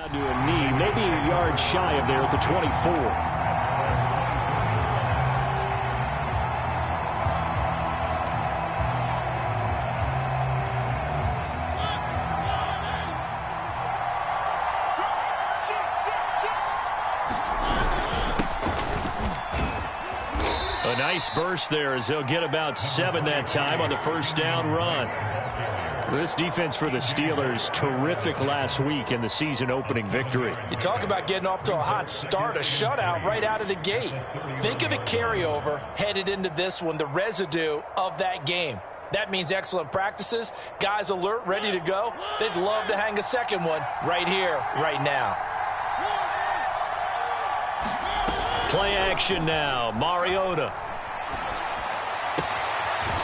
down to a knee, maybe a yard shy of there at the 24. A nice burst there as he'll get about 7 that time on the first down run. This defense for the Steelers, terrific last week in the season opening victory. You talk about getting off to a hot start, a shutout right out of the gate. Think of the carryover headed into this one, the residue of that game. That means excellent practices, guys alert, ready to go. They'd love to hang a second one right here, right now. Play action now. Mariota.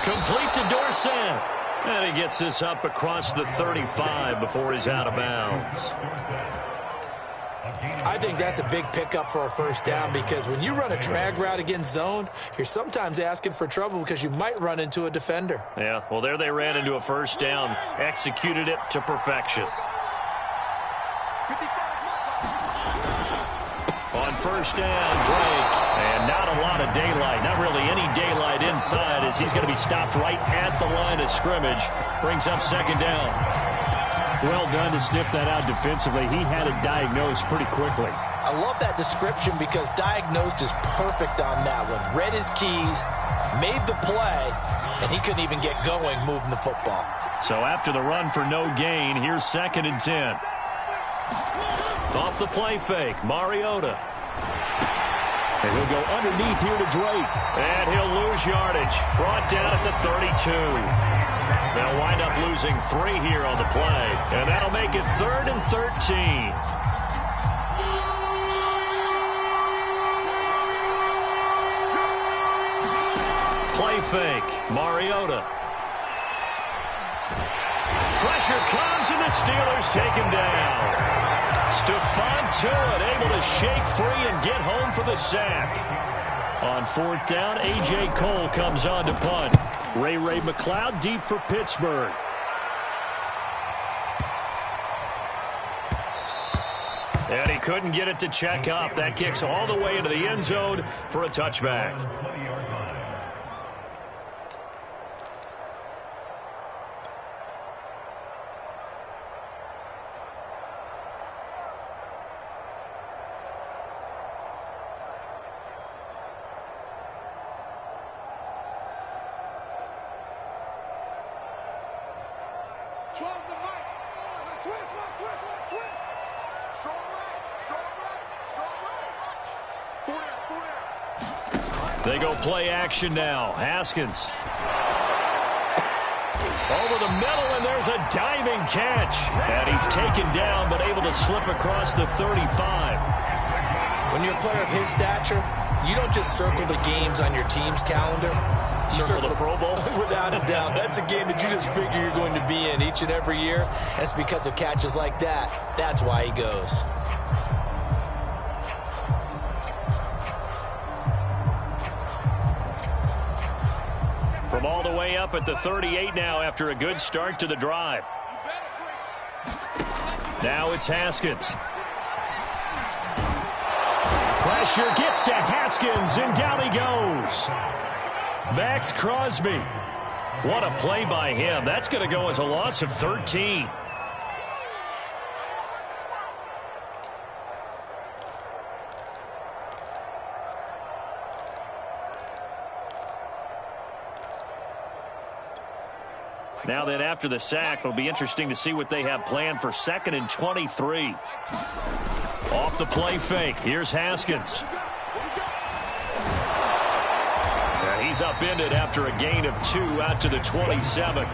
Complete to Dorsett. And he gets this up across the 35 before he's out of bounds. I think that's a big pickup for a first down because when you run a drag route against zone, you're sometimes asking for trouble because you might run into a defender. Yeah, well, there they ran into a first down, executed it to perfection. On first down, Drake. And not a lot of daylight, not really any daylight inside as he's going to be stopped right at the line of scrimmage. Brings up second down. Well done to sniff that out defensively. He had it diagnosed pretty quickly. I love that description because diagnosed is perfect on that one. Read his keys, made the play, and he couldn't even get going moving the football. So after the run for no gain, here's 2nd and 10. Off the play fake, Mariota. And he'll go underneath here to Drake. And he'll lose yardage. Brought down at the 32. They'll wind up losing 3 here on the play. And that'll make it 3rd and 13. Play fake. Mariota. Pressure comes and the Steelers take him down. Stephon Tuitt able to shake free and get home for the sack. On 4th down, A.J. Cole comes on to punt. Ray McLeod deep for Pittsburgh. And he couldn't get it to check up. That kicks all the way into the end zone for a touchback. They go play action now. Haskins. Over the middle, and there's a diving catch. And he's taken down, but able to slip across the 35. When you're a player of his stature, you don't just circle the games on your team's calendar. You circle the Pro Bowl? Without a doubt. That's a game that you just figure you're going to be in each and every year. That's because of catches like that. That's why he goes. From all the way up at the 38 now after a good start to the drive. Now it's Haskins. Pressure gets to Haskins, and down he goes. Max Crosby. What a play by him. That's going to go as a loss of 13. Now then, after the sack, it'll be interesting to see what they have planned for 2nd and 23. Off the play fake. Here's Haskins. And he's upended after a gain of 2 out to the 27.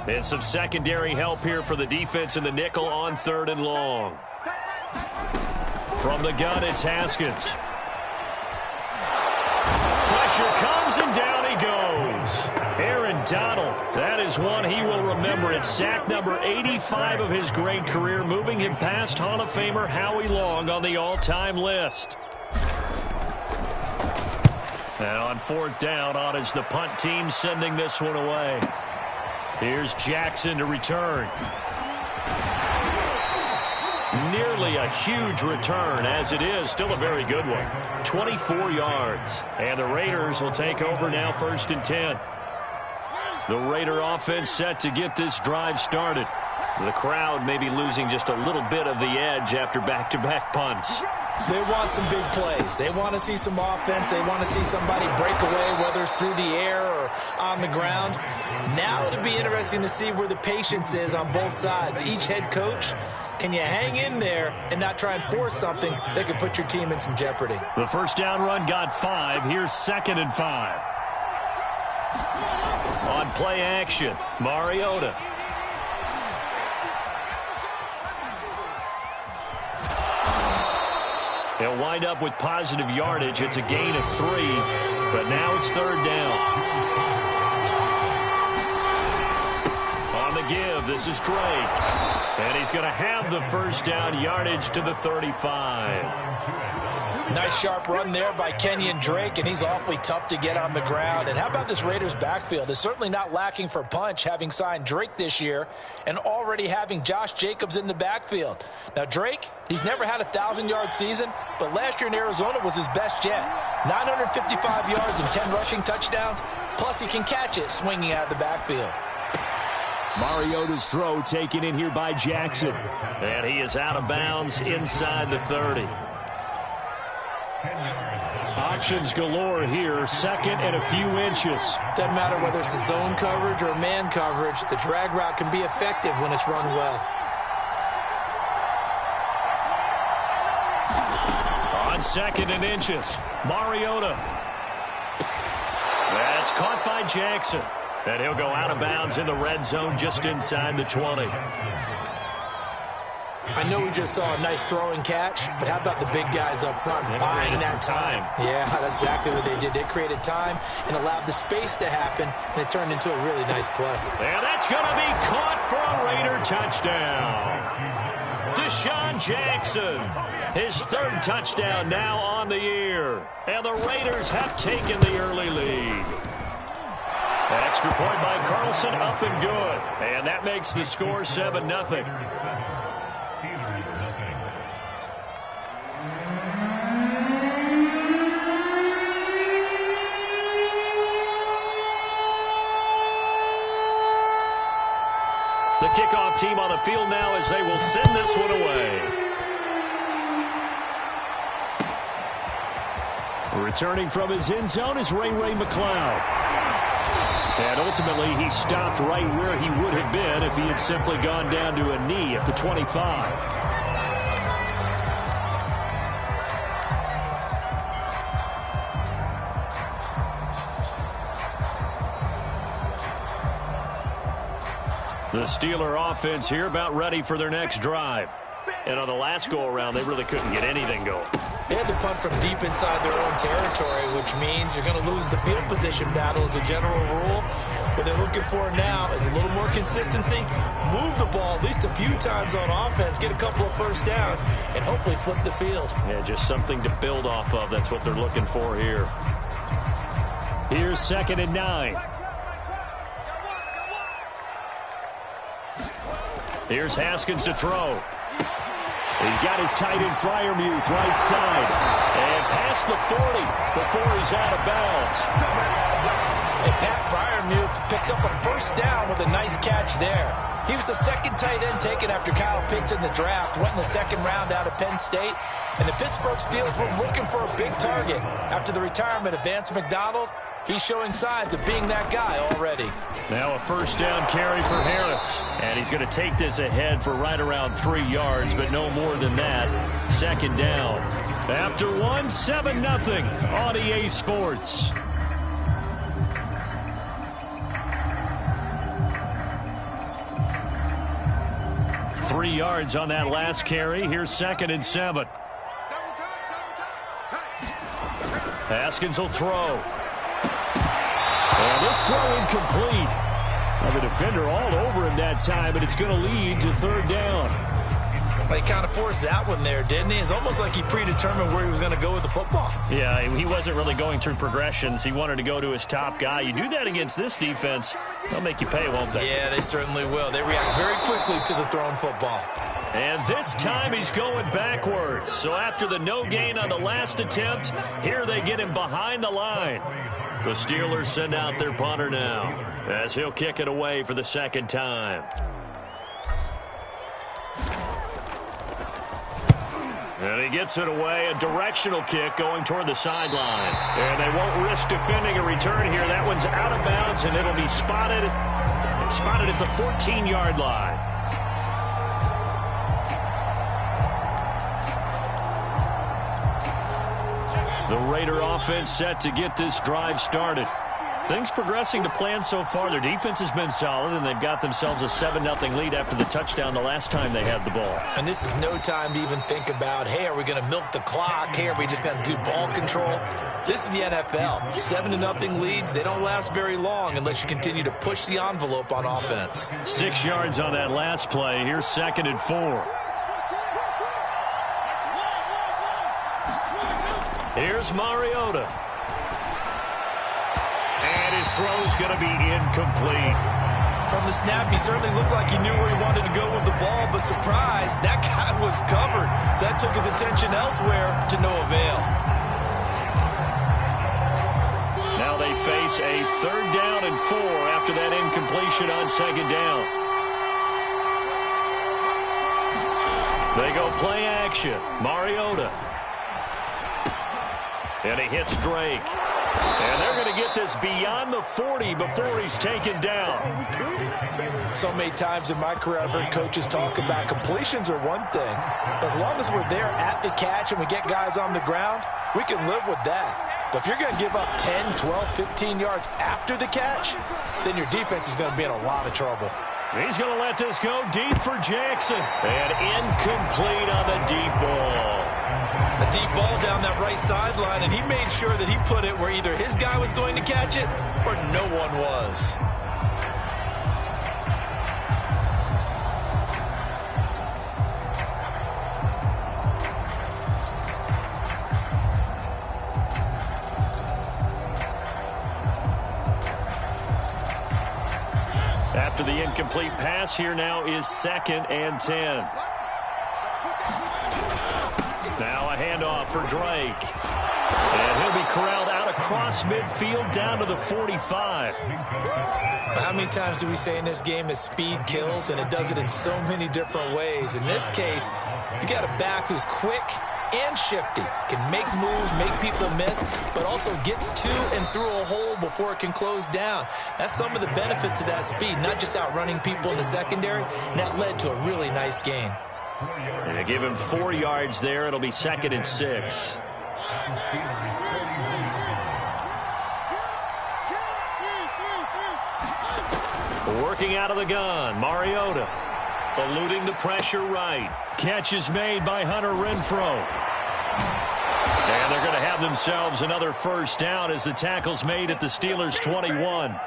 And some secondary help here for the defense in the nickel on 3rd and long. From the gun, it's Haskins. Pressure comes, and down he goes. McDonald. That is one he will remember. It's sack number 85 of his great career, moving him past Hall of Famer Howie Long on the all-time list. And on fourth down, on is the punt team sending this one away. Here's Jackson to return. Nearly a huge return, as it is still a very good one. 24 yards. And the Raiders will take over now, 1st and 10. The Raider offense set to get this drive started. The crowd may be losing just a little bit of the edge after back-to-back punts. They want some big plays. They want to see some offense. They want to see somebody break away, whether it's through the air or on the ground. Now it'll be interesting to see where the patience is on both sides. Each head coach, can you hang in there and not try and force something that could put your team in some jeopardy? The first down run got 5. Here's 2nd and 5. On play action, Mariota. He'll wind up with positive yardage. It's a gain of 3, but now it's 3rd down. On the give, this is Drake. And he's going to have the first down, yardage to the 35. Nice sharp run there by Kenyon Drake, and he's awfully tough to get on the ground. And how about this Raiders backfield? It's certainly not lacking for punch, having signed Drake this year and already having Josh Jacobs in the backfield. Now Drake, he's never had a 1,000-yard season, but last year in Arizona was his best yet. 955 yards and 10 rushing touchdowns, plus he can catch it swinging out of the backfield. Mariota's throw taken in here by Jackson. And he is out of bounds inside the 30. Options galore here, 2nd and a few inches. Doesn't matter whether it's a zone coverage or man coverage, the drag route can be effective when it's run well. On 2nd and inches, Mariota. That's caught by Jackson. And he'll go out of bounds in the red zone just inside the 20. I know we just saw a nice throwing catch, but how about the big guys up front buying that time? Yeah, that's exactly what they did. They created time and allowed the space to happen, and it turned into a really nice play. And that's going to be caught for a Raider touchdown. Deshaun Jackson, his 3rd touchdown now on the year. And the Raiders have taken the early lead. An extra point by Carlson, up and good. And that makes the score 7-0. The kickoff team on the field now as they will send this one away. Returning from his end zone is Ray McCloud. And ultimately, he stopped right where he would have been if he had simply gone down to a knee at the 25. The Steeler offense here about ready for their next drive. And on the last go-around, they really couldn't get anything going. They had to punt from deep inside their own territory, which means you're going to lose the field position battle as a general rule. What they're looking for now is a little more consistency, move the ball at least a few times on offense, get a couple of first downs, and hopefully flip the field. Yeah, just something to build off of. That's what they're looking for here. Here's 2nd and 9. Here's Haskins to throw. He's got his tight end Freiermuth right side. And past the 40 before he's out of bounds. And Pat Freiermuth picks up a first down with a nice catch there. He was the 2nd tight end taken after Kyle Pitts in the draft. Went in the 2nd round out of Penn State. And the Pittsburgh Steelers were looking for a big target. After the retirement of Vance McDonald, he's showing signs of being that guy already. Now a first down carry for Harris. And he's going to take this ahead for right around 3 yards, but no more than that. 2nd down. After 7-0 on EA Sports. Three yards on that last carry. Here's 2nd and 7. Haskins will throw. And this throw incomplete. Well, the defender all over him that time, but it's going to lead to third down. He kind of forced that one there, didn't he? It's almost like he predetermined where he was going to go with the football. Yeah, he wasn't really going through progressions. He wanted to go to his top guy. You do that against this defense, they'll make you pay, won't they? Yeah, they certainly will. They react very quickly to the thrown football. And this time he's going backwards. So after the no gain on the last attempt, here they get him behind the line. The Steelers send out their punter now as he'll kick it away for the second time. And he gets it away, a directional kick going toward the sideline. And they won't risk defending a return here. That one's out of bounds, and it'll be spotted at the 14-yard line. The Raider offense set to get this drive started. Things progressing to plan so far. Their defense has been solid, and they've got themselves a 7-0 lead after the touchdown the last time they had the ball. And this is no time to even think about, hey, are we going to milk the clock? Hey, are we just going to do ball control? This is the NFL. 7-0 leads, they don't last very long unless you continue to push the envelope on offense. 6 yards on that last play. Here's 2nd and 4. Here's Mariota. And his throw's going to be incomplete. From the snap, he certainly looked like he knew where he wanted to go with the ball, but surprise, that guy was covered. So that took his attention elsewhere to no avail. Now they face a 3rd down and 4 after that incompletion on 2nd down. They go play action. Mariota. And he hits Drake. And they're going to get this beyond the 40 before he's taken down. So many times in my career, I've heard coaches talk about completions are one thing. But as long as we're there at the catch and we get guys on the ground, we can live with that. But if you're going to give up 10, 12, 15 yards after the catch, then your defense is going to be in a lot of trouble. He's going to let this go deep for Jackson. And incomplete on the deep ball. A deep ball down that right sideline, and he made sure that he put it where either his guy was going to catch it or no one was. After the incomplete pass, here now is 2nd and 10. Now a handoff for Drake. And he'll be corralled out across midfield down to the 45. How many times do we say in this game that speed kills, and it does it in so many different ways? In this case, you got a back who's quick and shifty, can make moves, make people miss, but also gets to and through a hole before it can close down. That's some of the benefits of that speed, not just outrunning people in the secondary, and that led to a really nice gain. And they give him 4 yards there. It'll be 2nd and 6. Working out of the gun, Mariota. Eluding the pressure right. Catch is made by Hunter Renfrow. And they're going to have themselves another first down as the tackle's made at the Steelers' 21.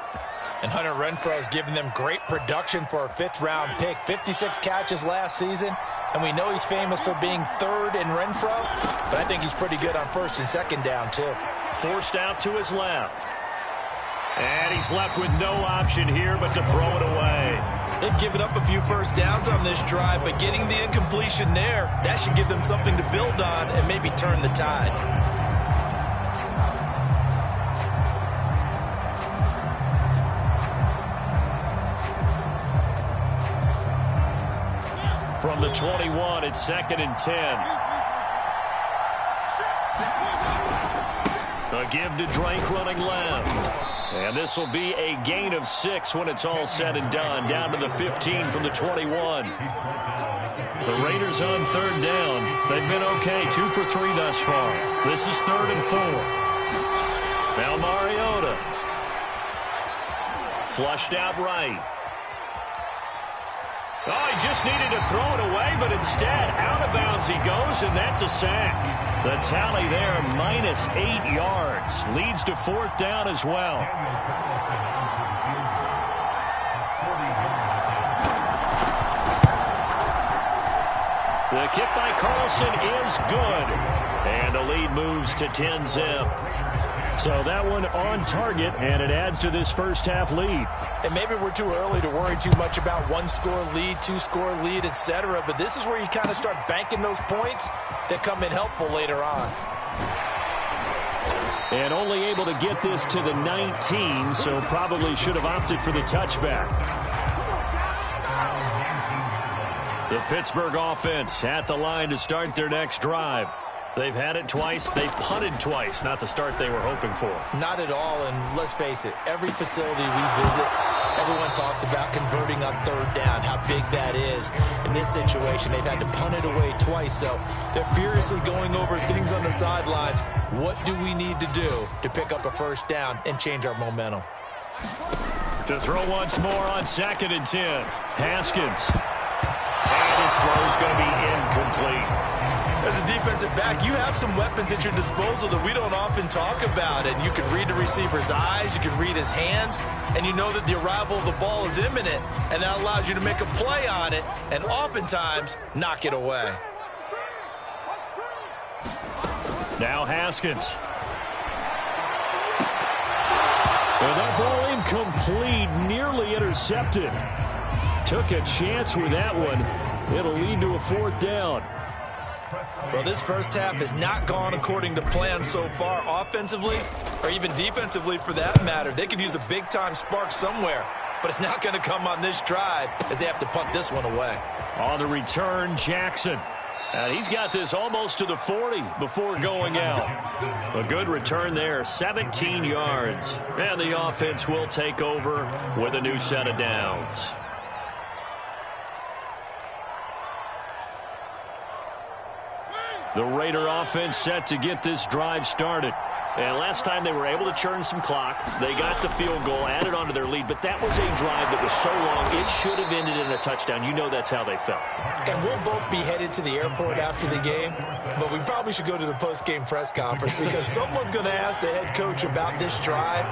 And Hunter Renfrow has given them great production for a 5th-round pick. 56 catches last season. And we know he's famous for being 3rd in Renfrow, but I think he's pretty good on 1st and 2nd down, too. Forced out to his left. And he's left with no option here but to throw it away. They've given up a few first downs on this drive, but getting the incompletion there, that should give them something to build on and maybe turn the tide. From the 21, it's 2nd and 10. A give to Drake running left. And this will be a gain of 6 when it's all said and done. Down to the 15 from the 21. The Raiders on 3rd down. They've been okay, 2 for 3 thus far. This is 3rd and 4. Now Mariota. Flushed out right. Oh, he just needed to throw it away, but instead, out of bounds he goes, and that's a sack. The tally there, -8 yards. Leads to 4th down as well. The kick by Carlson is good. And the lead moves to 10-zip. So that one on target, and it adds to this first-half lead. And maybe we're too early to worry too much about one-score lead, two-score lead, etc. But this is where you kind of start banking those points that come in helpful later on. And only able to get this to the 19, so probably should have opted for the touchback. The Pittsburgh offense at the line to start their next drive. They've had it twice. They've punted twice. Not the start they were hoping for. Not at all, and let's face it, every facility we visit, everyone talks about converting on third down, how big that is. In this situation, they've had to punt it away twice, so they're furiously going over things on the sidelines. What do we need to do to pick up a first down and change our momentum? To throw once more on 2nd and 10. Haskins. And his throw is going to be incomplete. As a defensive back, you have some weapons at your disposal that we don't often talk about. And you can read the receiver's eyes, you can read his hands, and you know that the arrival of the ball is imminent. And that allows you to make a play on it and oftentimes knock it away. Now Haskins. And that ball incomplete, nearly intercepted. Took a chance with that one. It'll lead to a 4th down. Well, this first half has not gone according to plan so far offensively or even defensively for that matter. They could use a big-time spark somewhere, but it's not going to come on this drive as they have to punt this one away. On the return, Jackson. He's got this almost to the 40 before going out. A good return there, 17 yards. And the offense will take over with a new set of downs. The Raider offense set to get this drive started. And last time they were able to churn some clock. They got the field goal, added on to their lead. But that was a drive that was so long, it should have ended in a touchdown. You know that's how they felt. And we'll both be headed to the airport after the game. But we probably should go to the post-game press conference because someone's going to ask the head coach about this drive.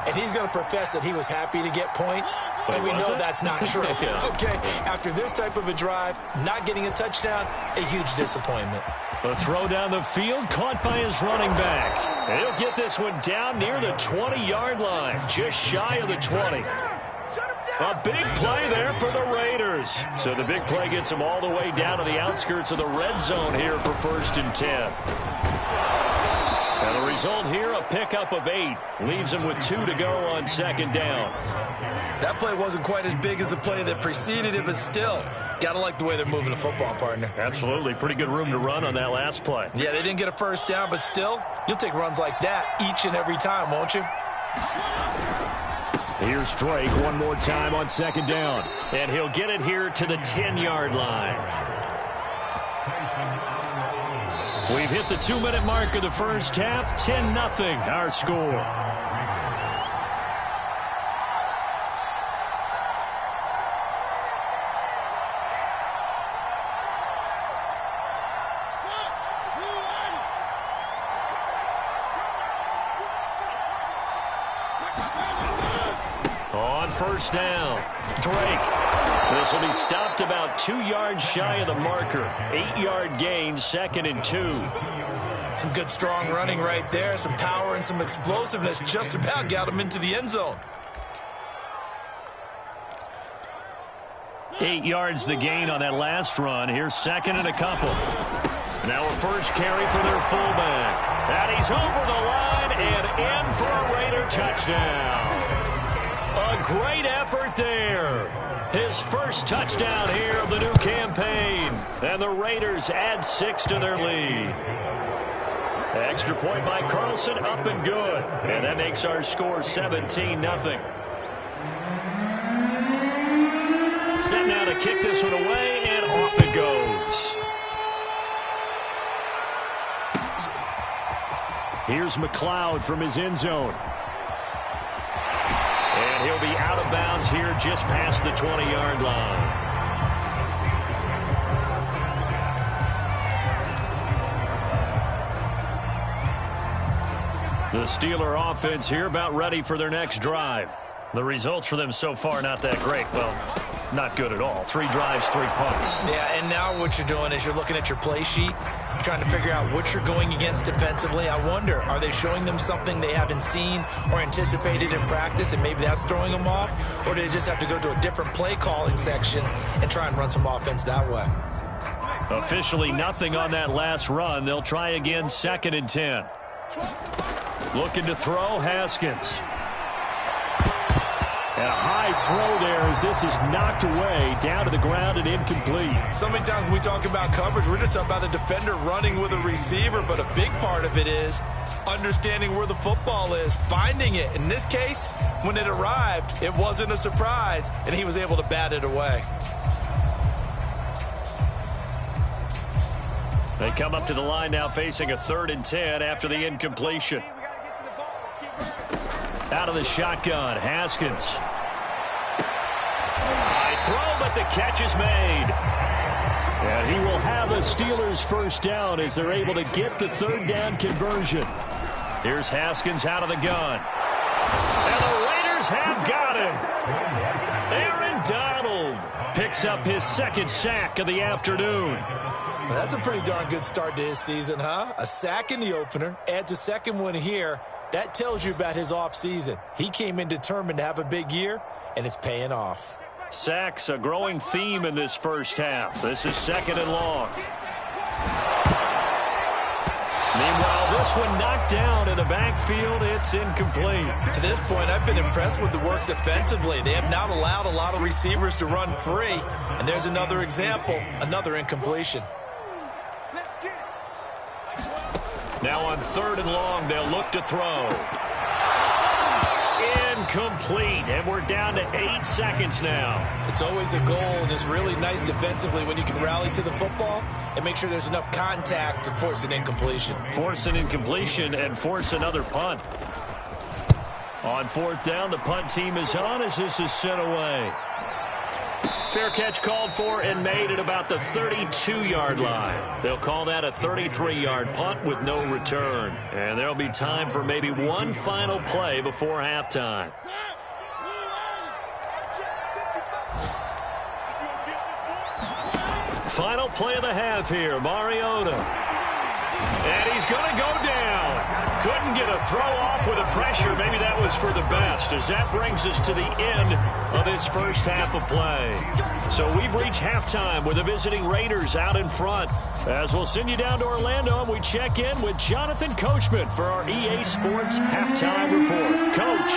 And he's going to profess that he was happy to get points. And we know that's not true. Yeah. Okay, after this type of a drive, not getting a touchdown, a huge disappointment. A throw down the field, caught by his running back. And he'll get this one down near the 20-yard line, just shy of the 20. A big play there for the Raiders. So the big play gets them all the way down to the outskirts of the red zone here for 1st and 10. And the result here, a pickup of 8. Leaves them with 2 to go on 2nd down. That play wasn't quite as big as the play that preceded it, but still, gotta like the way they're moving the football, partner. Absolutely. Pretty good room to run on that last play. Yeah, they didn't get a first down, but still, you'll take runs like that each and every time, won't you? Here's Drake one more time on 2nd down. And he'll get it here to the 10-yard line. We've hit the 2-minute mark of the first half. 10-0 our score. On 1st down, Drake. This will be stopped about 2 yards shy of the marker. 8-yard gain, 2nd and 2. Some good strong running right there. Some power and some explosiveness just about got him into the end zone. 8 yards the gain on that last run. Here's 2nd and a couple. Now a first carry for their fullback. And he's over the line and in for a Raider touchdown. A great effort there. His first touchdown here of the new campaign. And the Raiders add 6 to their lead. Extra point by Carlson, up and good. And that makes our score 17-0. Set now to kick this one away, and off it goes. Here's McLeod from his end zone. And he'll be out of bounds here just past the 20-yard line. The Steeler offense here about ready for their next drive. The results for them so far not that great. Well, not good at all. 3 drives, 3 punts. Yeah, and now what you're doing is you're looking at your play sheet. You're trying to figure out what you're going against defensively. I wonder, are they showing them something they haven't seen or anticipated in practice, and maybe that's throwing them off? Or do they just have to go to a different play calling section and try and run some offense that way? Officially nothing on that last run. They'll try again, 2nd and 10. Looking to throw, Haskins. And a high throw there as this is knocked away, down to the ground and incomplete. So many times when we talk about coverage, we're just talking about a defender running with a receiver, but a big part of it is understanding where the football is, finding it. In this case, when it arrived, it wasn't a surprise, and he was able to bat it away. They come up to the line now facing a 3rd and 10 after the incompletion. Out of the shotgun, Haskins. High throw, but the catch is made. And he will have the Steelers' first down as they're able to get the 3rd down conversion. Here's Haskins out of the gun. And the Raiders have got him. Aaron Donald picks up his 2nd sack of the afternoon. Well, that's a pretty darn good start to his season, huh? A sack in the opener, adds a 2nd one here. That tells you about his offseason. He came in determined to have a big year, and it's paying off. Sacks, a growing theme in this first half. This is 2nd and long. Meanwhile, this one knocked down in the backfield. It's incomplete. To this point, I've been impressed with the work defensively. They have not allowed a lot of receivers to run free. And there's another example, another incompletion. Now on 3rd and long, they'll look to throw. Incomplete, and we're down to 8 seconds now. It's always a goal, and it's really nice defensively when you can rally to the football and make sure there's enough contact to force an incompletion. Force an incompletion and force another punt. On 4th down, the punt team is on as this is sent away. Fair catch called for and made at about the 32-yard line. They'll call that a 33-yard punt with no return. And there'll be time for maybe one final play before halftime. Final play of the half here, Mariota. And he's going to go down. Couldn't get a throw off with the pressure. Maybe that was for the best, as that brings us to the end of this first half of play. So we've reached halftime with the visiting Raiders out in front. As we'll send you down to Orlando, and we check in with Jonathan Coachman for our EA Sports Halftime Report. Coach.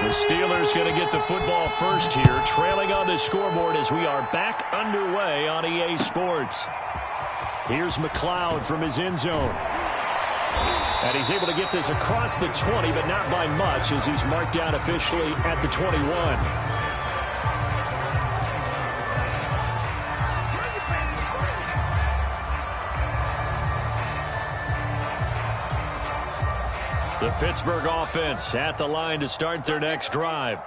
The Steelers going to get the football first here, trailing on the scoreboard as we are back underway on EA Sports. Here's McLeod from his end zone. And he's able to get this across the 20, but not by much, as he's marked down officially at the 21. The Pittsburgh offense at the line to start their next drive.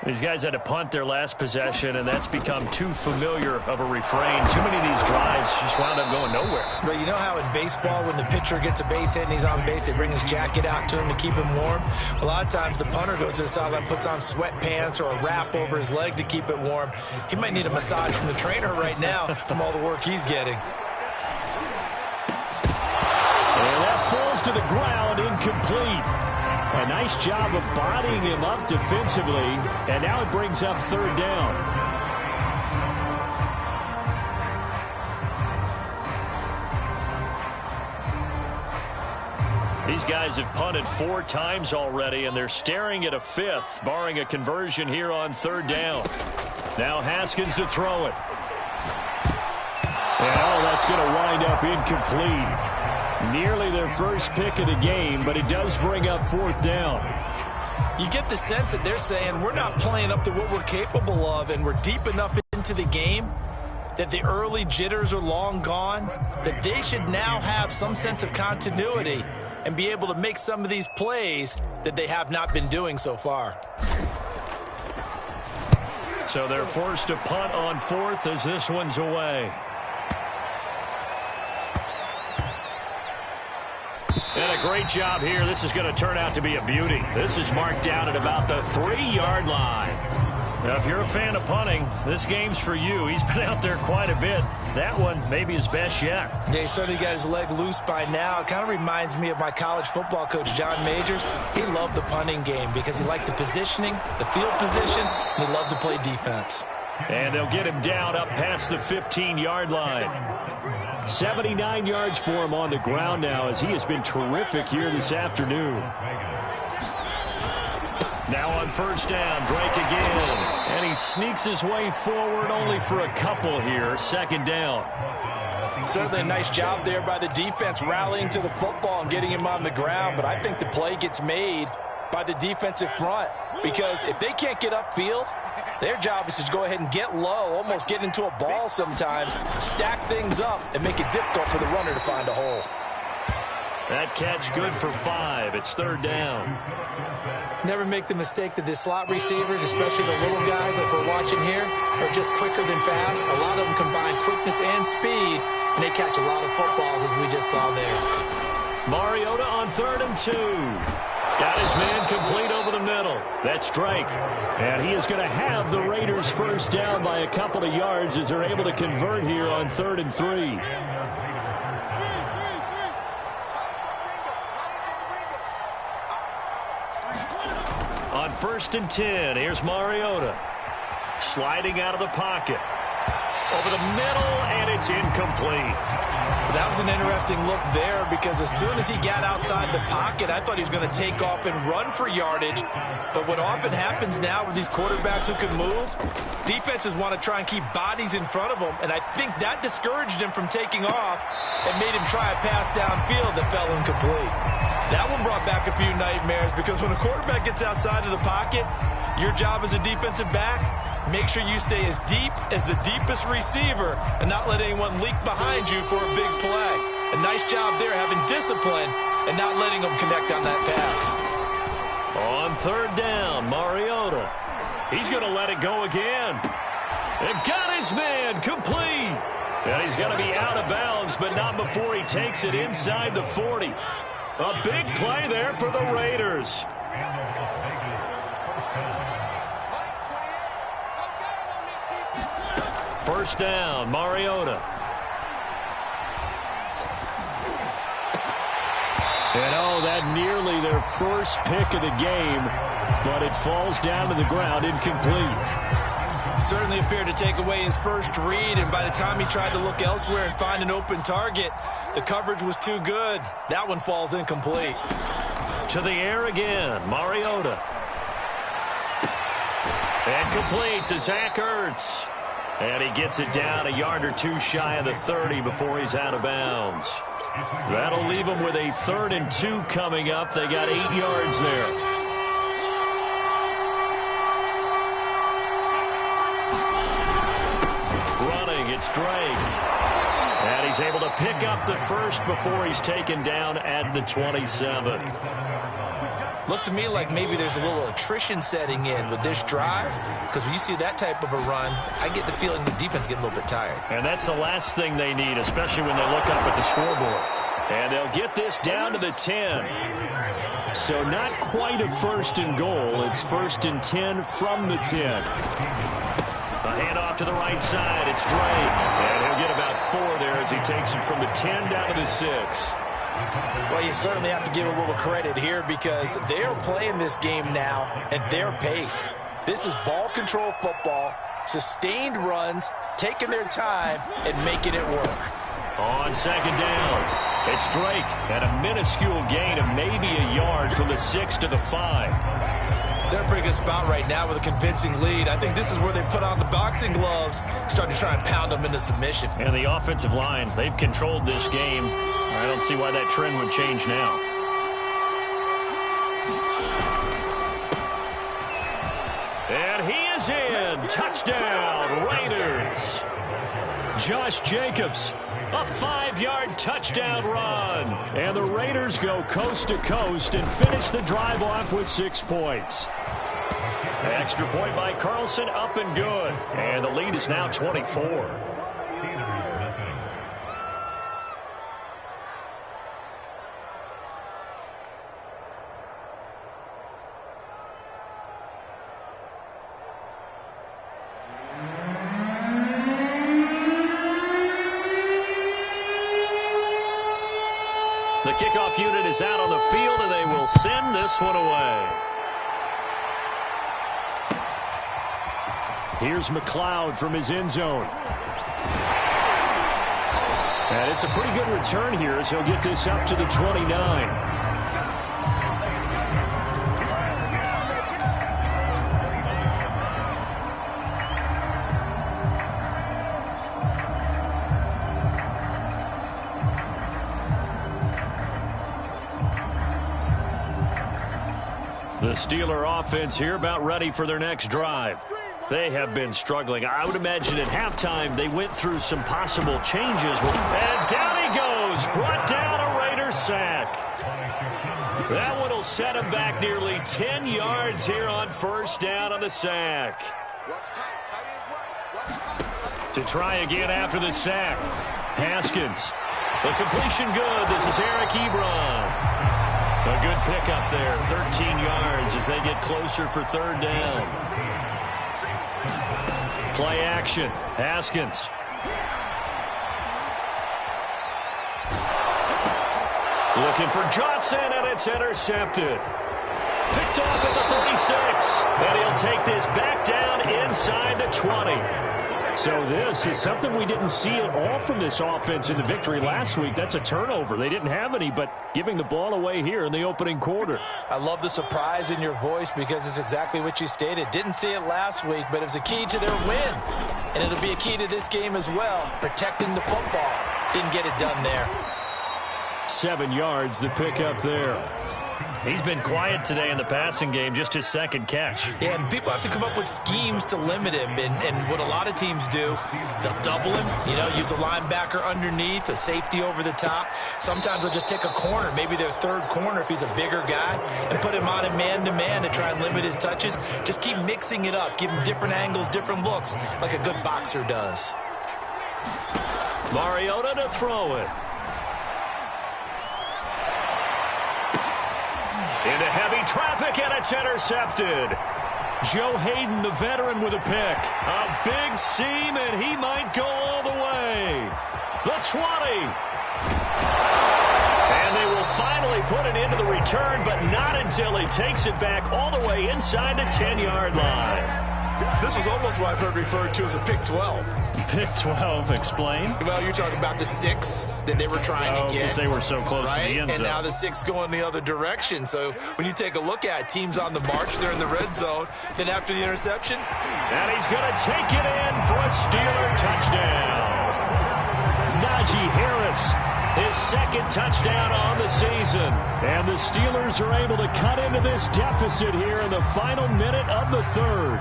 These guys had to punt their last possession, and that's become too familiar of a refrain. Too many of these drives just wound up going nowhere. But you know how in baseball, when the pitcher gets a base hit and he's on base, they bring his jacket out to him to keep him warm? A lot of times the punter goes to the sideline, puts on sweatpants or a wrap over his leg to keep it warm. He might need a massage from the trainer right now from all the work he's getting. And that falls to the ground, incomplete. A nice job of bodying him up defensively, and now it brings up 3rd down. These guys have punted 4 times already, and they're staring at a 5th, barring a conversion here on 3rd down. Now Haskins to throw it. And that's going to wind up incomplete. Nearly their first pick of the game, but it does bring up 4th down. You get the sense that they're saying we're not playing up to what we're capable of, and we're deep enough into the game that the early jitters are long gone, that they should now have some sense of continuity and be able to make some of these plays that they have not been doing so far. So they're forced to punt on 4th as this one's away. And a great job here. This is going to turn out to be a beauty. This is marked down at about the 3-yard line. Now, if you're a fan of punting, this game's for you. He's been out there quite a bit. That one maybe his best yet. Yeah, he certainly got his leg loose by now. It kind of reminds me of my college football coach, John Majors. He loved the punting game because he liked the positioning, the field position, and he loved to play defense. And they'll get him down up past the 15-yard line. 79 yards for him on the ground now as he has been terrific here this afternoon. Now on first down, Drake again. And he sneaks his way forward only for a couple here. Second down. Certainly a nice job there by the defense rallying to the football and getting him on the ground. But I think the play gets made by the defensive front because if they can't get upfield, their job is to go ahead and get low, almost get into a ball sometimes, stack things up, and make it difficult for the runner to find a hole. That catch good for 5. It's third down. Never make the mistake that the slot receivers, especially the little guys like we're watching here, are just quicker than fast. A lot of them combine quickness and speed, and they catch a lot of footballs, as we just saw there. Mariota on 3rd and 2. Got his man complete over the middle. That's Drake. And he is going to have the Raiders first down by a couple of yards as they're able to convert here on 3rd and 3. On 1st and 10, here's Mariota. Sliding out of the pocket. Over the middle, and it's incomplete. That was an interesting look there because as soon as he got outside the pocket, I thought he was going to take off and run for yardage. But what often happens now with these quarterbacks who can move, defenses want to try and keep bodies in front of them, and I think that discouraged him from taking off and made him try a pass downfield that fell incomplete. That one brought back a few nightmares because when a quarterback gets outside of the pocket, your job as a defensive back, make sure you stay as deep as the deepest receiver and not let anyone leak behind you for a big play. A nice job there having discipline and not letting them connect on that pass. On 3rd down, Mariota. He's going to let it go again. And got his man complete. And he's going to be out of bounds, but not before he takes it inside the 40. A big play there for the Raiders. First down, Mariota. And oh, that nearly their first pick of the game, but it falls down to the ground incomplete. Certainly appeared to take away his first read, and by the time he tried to look elsewhere and find an open target, the coverage was too good. That one falls incomplete. To the air again, Mariota. And complete to Zach Ertz. And he gets it down a yard or two shy of the 30 before he's out of bounds. That'll leave him with a 3rd and 2 coming up. They got 8 yards there. Running, it's Drake. And he's able to pick up the first before he's taken down at the 27. Looks to me like maybe there's a little attrition setting in with this drive, because when you see that type of a run, I get the feeling the defense getting a little bit tired. And that's the last thing they need, especially when they look up at the scoreboard. And they'll get this down to the 10. So not quite a 1st and goal. It's 1st and 10 from the 10. A handoff to the right side. It's Drake. And he'll get about 4 there as he takes it from the 10 down to the 6. Well, you certainly have to give a little credit here because they are playing this game now at their pace. This is ball control football, sustained runs, taking their time, and making it work. On 2nd down, it's Drake at a minuscule gain of maybe a yard from the 6 to the 5. They're in a pretty good spot right now with a convincing lead. I think this is where they put on the boxing gloves, start to try and pound them into submission. And the offensive line, they've controlled this game. I don't see why that trend would change now. And he is in. Touchdown, Raiders. Josh Jacobs, a 5-yard touchdown run. And the Raiders go coast to coast and finish the drive off with 6 points. Extra point by Carlson, up and good. And the lead is now 24. field, and they will send this one away. Here's McLeod from his end zone. And it's a pretty good return here as he'll get this up to the 29. The Steeler offense here about ready for their next drive. They have been struggling. I would imagine at halftime they went through some possible changes. And down he goes. Brought down a Raider sack. That one will set him back nearly 10 yards here on first down on the sack. To try again after the sack. Haskins. The completion good. This is Eric Ebron. A good pickup there, 13 yards as they get closer for third down. Play action, Haskins. Looking for Johnson, and it's intercepted. Picked off at the 36, and he'll take this back down inside the 20. So this is something we didn't see at all from this offense in the victory last week. That's a turnover. They didn't have any, but giving the ball away here in the opening quarter. I love the surprise in your voice because it's exactly what you stated. Didn't see it last week, but it was a key to their win. And it'll be a key to this game as well, protecting the football. Didn't get it done there. 7 yards, the pickup there. He's been quiet today in the passing game, just his second catch. Yeah, and people have to come up with schemes to limit him. And what a lot of teams do, they'll double him, use a linebacker underneath, a safety over the top. Sometimes they'll just take a corner, maybe their third corner if he's a bigger guy, and put him on a man-to-man to try and limit his touches. Just keep mixing it up, give him different angles, different looks, like a good boxer does. Mariota to throw it. Into heavy traffic, and it's intercepted. Joe Hayden, the veteran, with a pick. A big seam, and he might go all the way. The 20. And they will finally put it into the return, but not until he takes it back all the way inside the 10-yard line. This was almost what I've heard referred to as a pick 12. Pick 12, explain. Well, you're talking about the 6 that they were trying to get. Because they were so close to the end zone. And now the 6 going the other direction. So when you take a look at teams on the march, they're in the red zone. Then after the interception. And he's going to take it in for a Steeler touchdown. Najee Harris, his second touchdown on the season. And the Steelers are able to cut into this deficit here in the final minute of the third.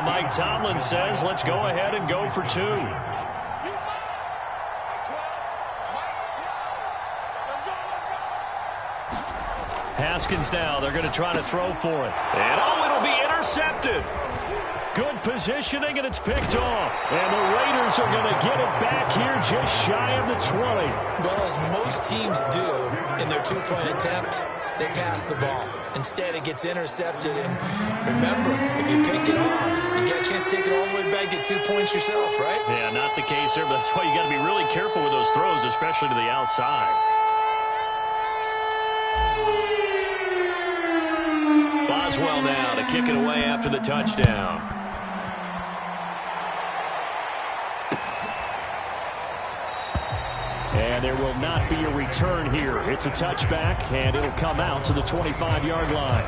Mike Tomlin says, let's go ahead and go for 2. Haskins now. They're going to try to throw for it. And, it'll be intercepted. Good positioning, and it's picked off. And the Raiders are going to get it back here just shy of the 20. Well, as most teams do in their two-point attempt, they pass the ball. Instead, it gets intercepted. And remember, if you pick it off, you get a chance to take it all the way back, get 2 points yourself, right? Yeah, not the case there, but that's why you got to be really careful with those throws, especially to the outside. Boswell now to kick it away after the touchdown. And there will not be a return here. It's a touchback, and it'll come out to the 25-yard line.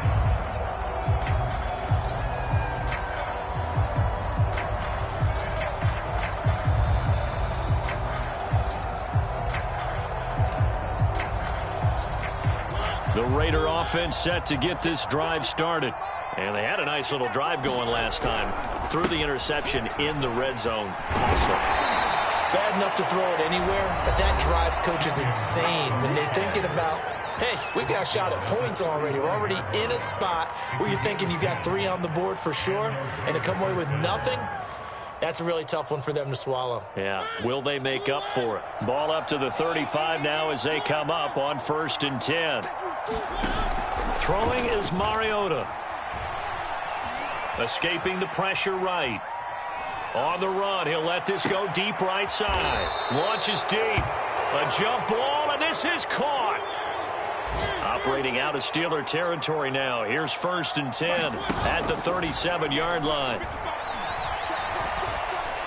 The Raider offense set to get this drive started. And they had a nice little drive going last time. Threw the interception in the red zone also. Bad enough to throw it anywhere, but that drives coaches insane when they're thinking about, hey, we got a shot at points already. We're already in a spot where you're thinking you got 3 on the board for sure, and to come away with nothing, That's a really tough one for them to swallow. Yeah, will they make up for it? Ball up to the 35 now as they come up on 1st and 10. Throwing is Mariota. Escaping the pressure right. On the run, he'll let this go deep right side. Launches deep. A jump ball, and this is caught. Operating out of Steeler territory now. Here's 1st and 10 at the 37-yard line.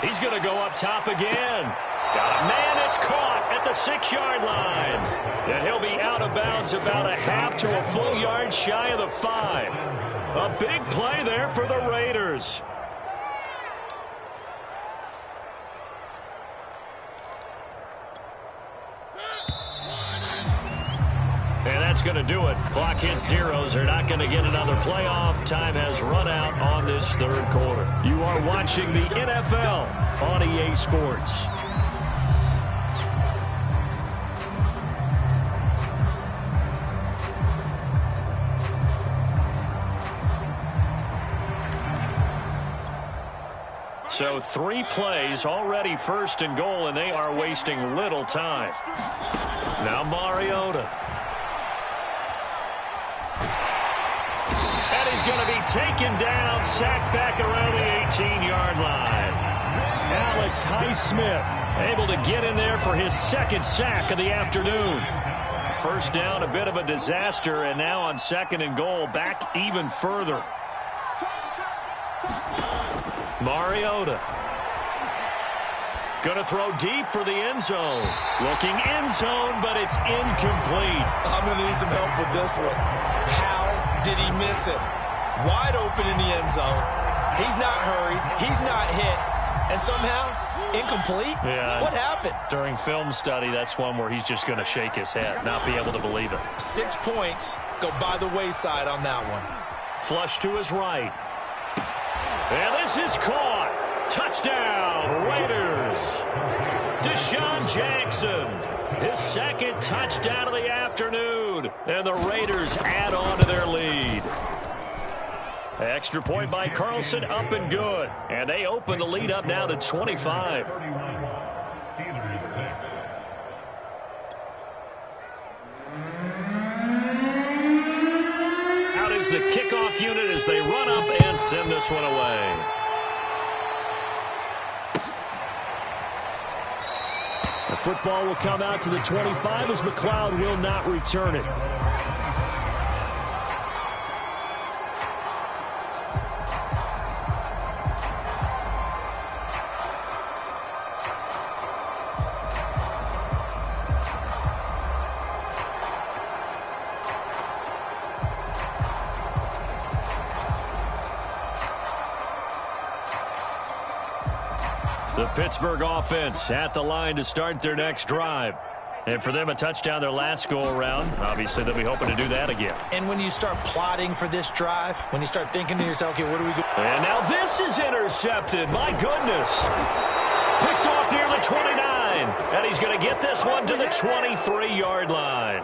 He's going to go up top again. Got a man, it's caught at the 6-yard line. And he'll be out of bounds about a half to a full yard shy of the 5. A big play there for the Raiders. And that's going to do it. Clock hits zeros. They're not going to get another playoff. Time has run out on this 3rd quarter. You are watching the NFL on EA Sports. So 3 plays, already 1st and goal, and they are wasting little time. Now Mariota. And he's going to be taken down, sacked back around the 18-yard line. Alex Highsmith able to get in there for his 2nd sack of the afternoon. First down, a bit of a disaster, and now on 2nd and goal, back even further. Mariota. Going to throw deep for the end zone. Looking end zone, but it's incomplete. I'm going to need some help with this one. How did he miss it? Wide open in the end zone. He's not hurried. He's not hit. And somehow, incomplete? Yeah. What happened? During film study, that's one where he's just going to shake his head, not be able to believe it. 6 points go by the wayside on that one. Flush to his right. And this is caught. Touchdown, Raiders. Deshaun Jackson, his 2nd touchdown of the afternoon. And the Raiders add on to their lead. Extra point by Carlson, up and good. And they open the lead up now to 25. Out is the kickoff unit as they run up and send this one away. The football will come out to the 25 as McLeod will not return it. The Pittsburgh offense at the line to start their next drive. And for them, a touchdown their last go-around. Obviously, they'll be hoping to do that again. And when you start plotting for this drive, when you start thinking to yourself, okay, what do we go? And now this is intercepted. My goodness. Picked off near the 29. And he's going to get this one to the 23-yard line.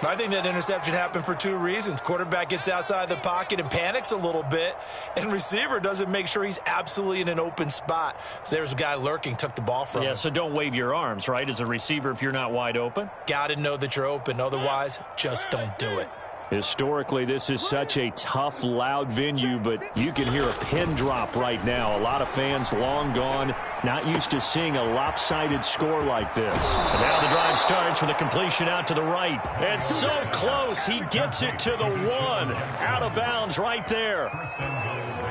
I think that interception happened for 2 reasons. Quarterback gets outside the pocket and panics a little bit, and receiver doesn't make sure he's absolutely in an open spot. So there's a guy lurking, took the ball from him. Yeah, so don't wave your arms, right, as a receiver if you're not wide open? Got to know that you're open. Otherwise, just don't do it. Historically, this is such a tough, loud venue, but you can hear a pin drop right now. A lot of fans long gone, not used to seeing a lopsided score like this. And now the drive starts with a completion out to the right. And so close, he gets it to the 1. Out of bounds right there.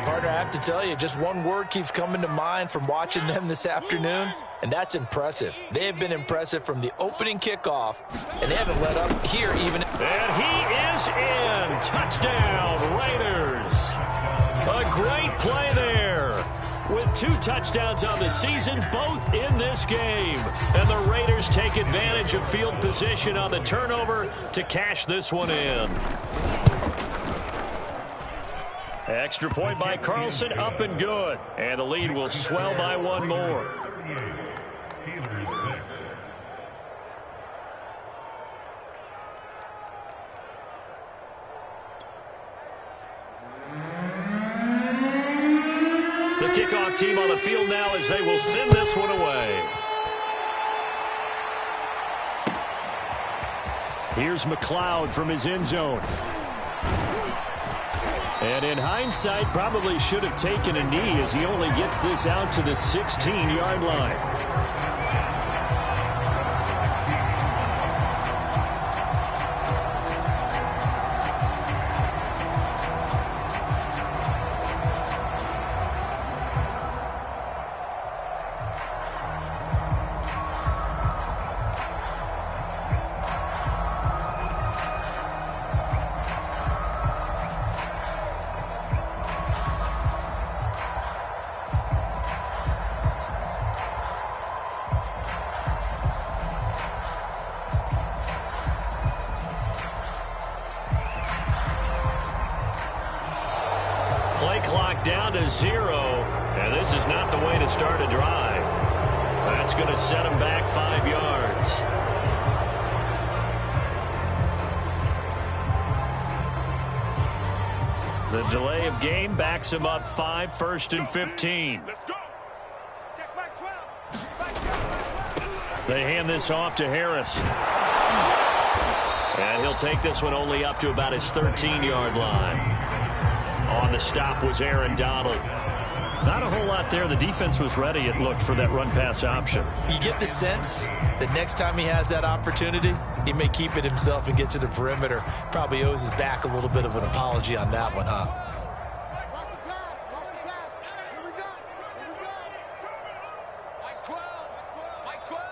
Partner, I have to tell you, just one word keeps coming to mind from watching them this afternoon, and that's impressive. They have been impressive from the opening kickoff, and they haven't let up here even. And he is in. Touchdown, Raiders. A great play there. With 2 touchdowns on the season, both in this game. And the Raiders take advantage of field position on the turnover to cash this one in. Extra point by Carlson, up and good. And the lead will swell by 1 more. The The kickoff team on the field now as they will send this one away. Here's McLeod from his end zone. And in hindsight, probably should have taken a knee as he only gets this out to the 16-yard line. Play clock down to 0, and this is not the way to start a drive. That's going to set them back 5 yards. The delay of game backs him up 5, 1st and 15. Let's go. Check back 12. They hand this off to Harris. And he'll take this one only up to about his 13-yard line. On the stop was Aaron Donald. Not a whole lot there. The defense was ready, it looked, for that run-pass option. You get the sense that next time he has that opportunity, he may keep it himself and get to the perimeter. Probably owes his back a little bit of an apology on that one, huh? Watch the pass. Watch the pass. Here we go. Here we go. Mike 12. Mike 12.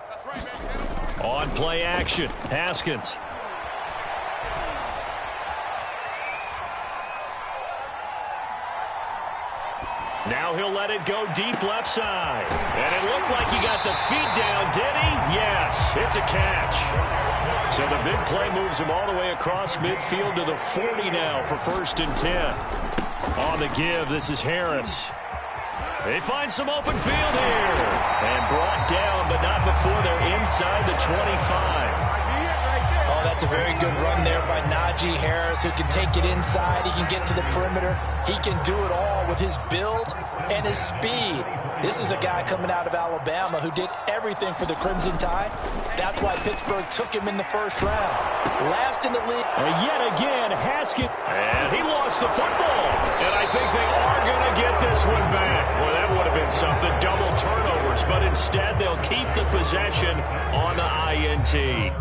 That's right, baby. On play action, Haskins. Now he'll let it go deep left side. And it looked like he got the feet down, did he? Yes, it's a catch. So the big play moves him all the way across midfield to the 40 now for 1st and 10. On the give, this is Harris. They find some open field here. And brought down, but not before they're inside the 25. Oh, that's a very good run there by Najee Harris, who can take it inside. He can get to the perimeter. He can do it all with his build and his speed. This is a guy coming out of Alabama who did everything for the Crimson Tide. That's why Pittsburgh took him in the 1st round. Last in the league. And yet again, Haskins. And he lost the football. And I think they are going to get this one back. Well, that would have been something. Double turnovers. But instead, they'll keep the possession on the INT.